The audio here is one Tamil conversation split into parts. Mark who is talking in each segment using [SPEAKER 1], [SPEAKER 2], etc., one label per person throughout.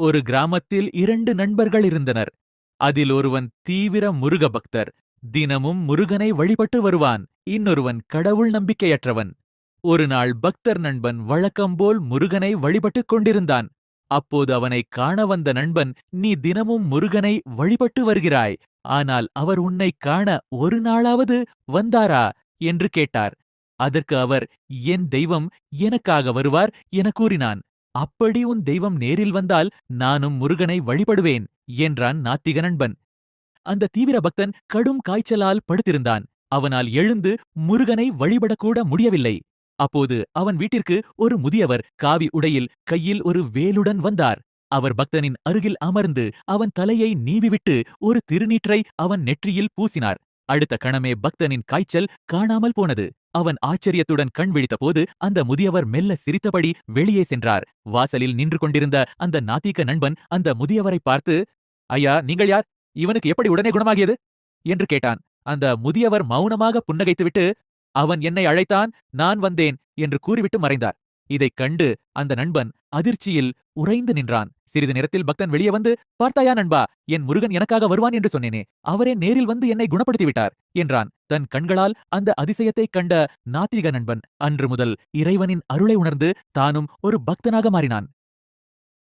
[SPEAKER 1] ஒரு கிராமத்தில் 2 நண்பர்கள் இருந்தனர். அதில் ஒருவன் தீவிர முருக பக்தர். தினமும் முருகனை வழிபட்டு வருவான். இன்னொருவன் கடவுள் நம்பிக்கையற்றவன். ஒரு நாள் பக்தர் நண்பன் வழக்கம்போல் முருகனை வழிபட்டுக் கொண்டிருந்தான். அப்போது அவனைக் காண வந்த நண்பன், "நீ தினமும் முருகனை வழிபட்டு வருகிறாய். ஆனால் அவர் உன்னைக் காண ஒரு நாளாவது வந்தாரா?" என்று கேட்டார். அதற்கு அவர், "என் தெய்வம் எனக்காக வருவார்" என கூறினான். "அப்படி உன் தெய்வம் நேரில் வந்தால் நானும் முருகனை வழிபடுவேன்" என்றான் நாத்திக நண்பன். அந்த தீவிர பக்தன் கடும் காய்ச்சலால் படுத்திருந்தான். அவனால் எழுந்து முருகனை வழிபடக்கூட முடியவில்லை. அப்போது அவன் வீட்டிற்கு ஒரு முதியவர் காவி உடையில் கையில் ஒரு வேலுடன் வந்தார். அவர் பக்தனின் அருகில் அமர்ந்து அவன் தலையை நீவிவிட்டு ஒரு திருநீற்றை அவன் நெற்றியில் பூசினார். அடுத்த கணமே பக்தனின் காய்ச்சல் காணாமல் போனது. அவன் ஆச்சரியத்துடன் கண் விழித்தபோது அந்த முதியவர் மெல்ல சிரித்தபடி வெளியே சென்றார். வாசலில் நின்று கொண்டிருந்த அந்த நாத்திக நண்பன் அந்த முதியவரை பார்த்து, "ஐயா, நீங்கள் யார்? இவனுக்கு எப்படி உடனே குணமாகியது?" என்று கேட்டான். அந்த முதியவர் மௌனமாக புன்னகைத்துவிட்டு, "அவன் என்னை அழைத்தான், நான் வந்தேன்" என்று கூறிவிட்டு மறைந்தார். இதைக் கண்டு அந்த நண்பன் அதிர்ச்சியில் உறைந்து நின்றான். சிறிது நேரத்தில் பக்தன் வெளியே வந்து, "பார்த்தாயா நண்பா, என் முருகன் எனக்காக வருவான் என்று சொன்னேனே, அவரே நேரில் வந்து என்னை குணப்படுத்தி விட்டார்" என்றான். தன் கண்களால் அந்த அதிசயத்தைக் கண்ட நாத்திக நண்பன் அன்று முதல் இறைவனின் அருளை உணர்ந்து தானும் ஒரு பக்தனாக மாறினான்.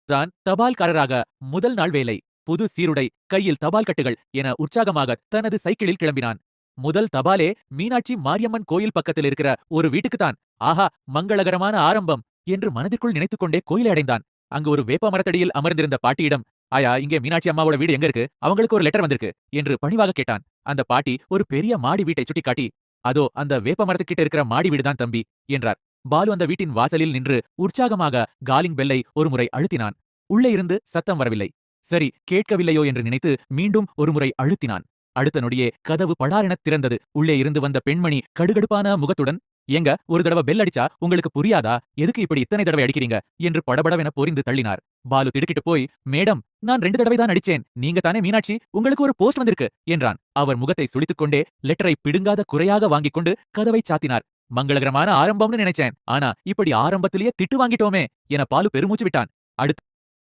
[SPEAKER 1] தான் தபால்காரராக முதல் நாள் வேலை. புது சீருடை, கையில் தபால் கட்டுகள் என உற்சாகமாக தனது சைக்கிளில் கிளம்பினான். முதல் தபாலே மீனாட்சி மாரியம்மன் கோயில் பக்கத்தில் இருக்கிற ஒரு வீட்டுக்குத்தான். ஆஹா, மங்களகரமான ஆரம்பம் என்று மனதிற்குள் நினைத்துக் கொண்டே கோயிலை அடைந்தான். அங்கு ஒரு வேப்ப மரத்தடியில் அமர்ந்திருந்த பாட்டியிடம், "ஆயா, இங்கே மீனாட்சி அம்மாவோட வீடு எங்க இருக்கு? அவங்களுக்கு ஒரு லெட்டர் வந்திருக்கு" என்று பணிவாக கேட்டான். அந்த பாட்டி ஒரு பெரிய மாடி வீட்டை சுட்டிக்காட்டி, "அதோ அந்த வேப்ப மரத்துக்கிட்ட இருக்கிற மாடி வீடுதான் தம்பி" என்றார். பாலு அந்த வீட்டின் வாசலில் நின்று உற்சாகமாக காலிங் பெல்லை ஒருமுறை அழுத்தினான். உள்ளே இருந்து சத்தம் வரவில்லை. சரி, கேட்கவில்லையோ என்று நினைத்து மீண்டும் ஒருமுறை அழுத்தினான். அடுத்த நொடியே கதவு படாரெனத் திறந்தது. உள்ளே இருந்து வந்த பெண்மணி கடுகடுப்பான முகத்துடன், "ஏங்க, ஒரு தடவை பெல் அடிச்சா உங்களுக்கு புரியாதா? எதுக்கு இப்படி இத்தனை தடவை அடிக்கிறீங்க?" என்று படபடவென பொரிந்து தள்ளினார். பாலு திடுக்கிட்டு போய், "மேடம், நான் 2 தடவை தான் அடிச்சேன். நீங்க தானே மீனாட்சி? உங்களுக்கு ஒரு போஸ்ட் வந்திருக்கு" என்றான். அவர் முகத்தை சுளித்துக் கொண்டே லெட்டரை பிடுங்காத குறையாக வாங்கிக் கொண்டு கதவைச் சாத்தினார். "மங்களகரமான ஆரம்பம்னு நினைச்சேன். ஆனா இப்படி ஆரம்பத்திலேயே திட்டு வாங்கிட்டோமே" என பாலு பெருமூச்சு விட்டான்.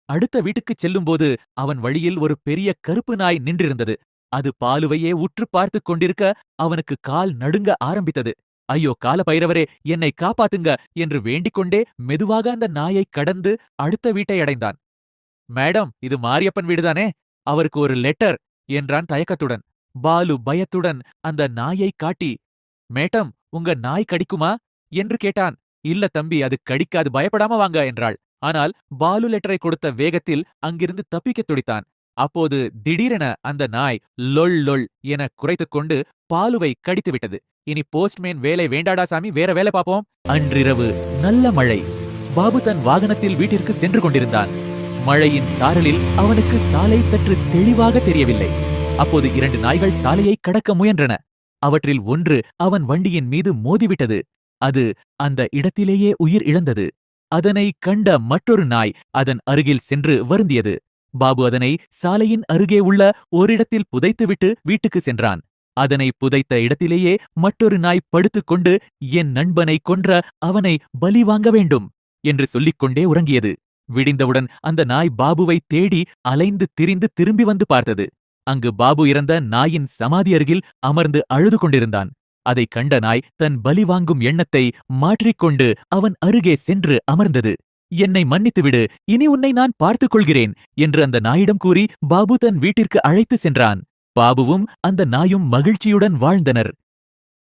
[SPEAKER 1] அடுத்த வீட்டுக்குச் செல்லும்போது அவன் வழியில் ஒரு பெரிய கருப்பு நாய் நின்றிருந்தது. அது பாலுவையே உற்றுப் பார்த்துக் கொண்டிருக்க அவனுக்கு கால் நடுங்க ஆரம்பித்தது. "ஐயோ, கால பைரவரே, என்னை காப்பாத்துங்க" என்று வேண்டிக் கொண்டே மெதுவாக அந்த நாயைக் கடந்து அடுத்த வீட்டை அடைந்தான். "மேடம், இது மாரியப்பன் வீடுதானே? அவருக்கு ஒரு லெட்டர்" என்றான் தயக்கத்துடன். பாலு பயத்துடன் அந்த நாயைக் காட்டி, "மேடம், உங்க நாய் கடிக்குமா?" என்று கேட்டான். "இல்ல தம்பி, அது கடிக்காது, பயப்படாம வாங்க" என்றாள். ஆனால் பாலு லெட்டரை கொடுத்த வேகத்தில் அங்கிருந்து தப்பிக்கத் துடித்தான். அப்போது திடீரென அந்த நாய் லொள் லொள் என குரைத்துக்கொண்டு பாலுவை கடித்துவிட்டது. "இனி போஸ்ட்மேன் வேலை வேண்டாடா சாமி, வேற வேலை பாப்போம்." அன்றிரவு நல்ல மழை. பாபு தன் வாகனத்தில் வீட்டிற்கு சென்று கொண்டிருந்தான். மழையின் சாரலில் அவனுக்கு சாலை சற்று தெளிவாக தெரியவில்லை. அப்போது 2 நாய்கள் சாலையை கடக்க முயன்றன. அவற்றில் ஒன்று அவன் வண்டியின் மீது மோதிவிட்டது. அது அந்த இடத்திலேயே உயிர் இழந்தது. அதனை கண்ட மற்றொரு நாய் அதன் அருகில் சென்று வருந்தியது. பாபு அதனை சாலையின் அருகே உள்ள ஓரிடத்தில் புதைத்துவிட்டு வீட்டுக்கு சென்றான். அதனை புதைத்த இடத்திலேயே மற்றொரு நாய் படுத்துக்கொண்டு, "என் நண்பனை கொன்ற அவனை பலி வாங்க வேண்டும்" என்று சொல்லிக்கொண்டே உறங்கியது. விடிந்தவுடன் அந்த நாய் பாபுவை தேடி அலைந்து திரிந்து திரும்பி வந்து பார்த்தது. அங்கு பாபு இறந்த நாயின் சமாதி அருகில் அமர்ந்து அழுது கொண்டிருந்தான். அதைக் கண்ட நாய் தன் பலி வாங்கும் எண்ணத்தை மாற்றிக்கொண்டு அவன் அருகே சென்று அமர்ந்தது. "என்னை மன்னித்துவிடு, இனி உன்னை நான் பார்த்துக் கொள்கிறேன்" என்று அந்த நாயிடம் கூறி பாபு தன் வீட்டிற்கு அழைத்து சென்றான். பாபுவும் அந்த நாயும் மகிழ்ச்சியுடன் வாழ்ந்தனர்.